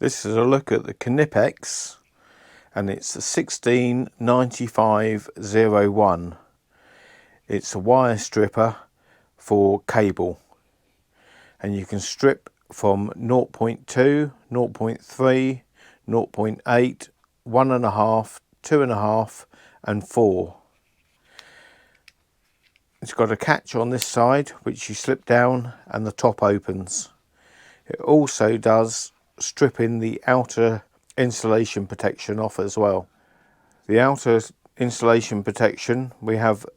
This is a look at the KNIPEX, and it's the 169501. It's a wire stripper for cable, and you can strip from 0.2, 0.3, 0.8, 1.5, 2.5 and 4. It's got a catch on this side which you slip down and the top opens. It also does stripping the outer insulation protection off as well. The outer insulation protection, we have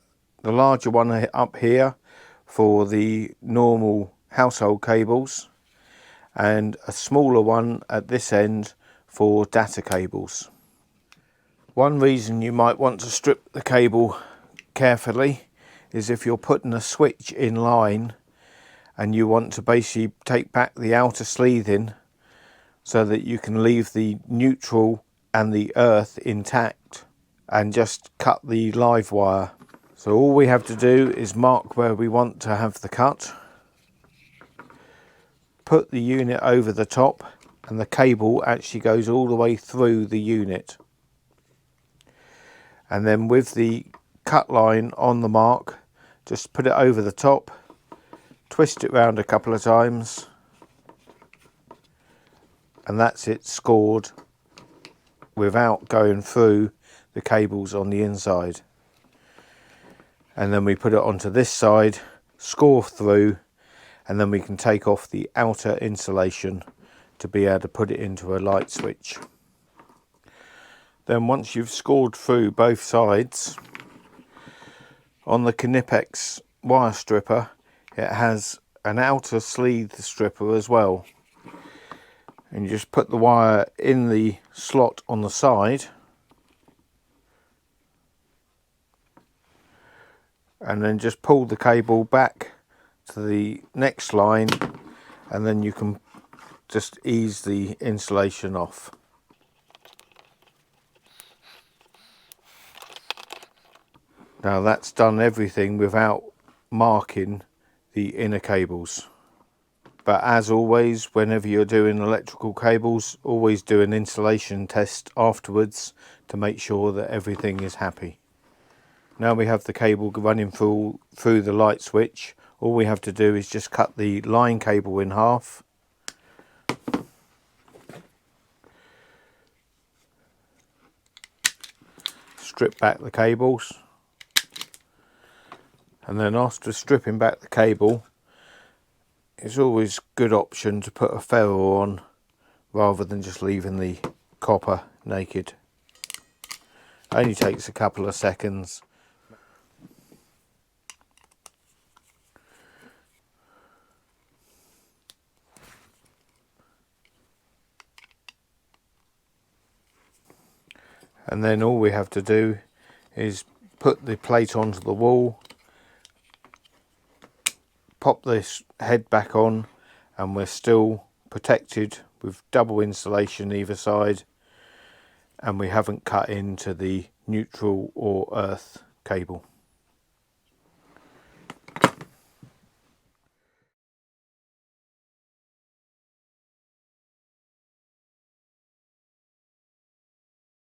the larger one up here for the normal household cables, and a smaller one at this end for data cables. One reason you might want to strip the cable carefully is if you're putting a switch in line and you want to basically take back the outer sleeving so that you can leave the neutral and the earth intact and just cut the live wire. So all we have to do is mark where we want to have the cut, put the unit over the top, and the cable actually goes all the way through the unit. And then with the cut line on the mark, just put it over the top, twist it round a couple of times, and that's it, scored without going through the cables on the inside. And then we put it onto this side, score through, and then we can take off the outer insulation to be able to put it into a light switch. Then once you've scored through both sides, on the KNIPEX wire stripper it has an outer sleeve stripper as well, and you just put the wire in the slot on the side and then just pull the cable back to the next line, and then you can just ease the insulation off. Now that's done everything without marking the inner cables. But as always, whenever you're doing electrical cables, always do an insulation test afterwards to make sure that everything is happy. Now we have the cable running through the light switch. All we have to do is just cut the line cable in half. Strip back the cables. And then after stripping back the cable, it's always a good option to put a ferrule on rather than just leaving the copper naked. Only takes a couple of seconds. And then all we have to do is put the plate onto the wall, pop this head back on, and we're still protected with double insulation either side, and we haven't cut into the neutral or earth cable.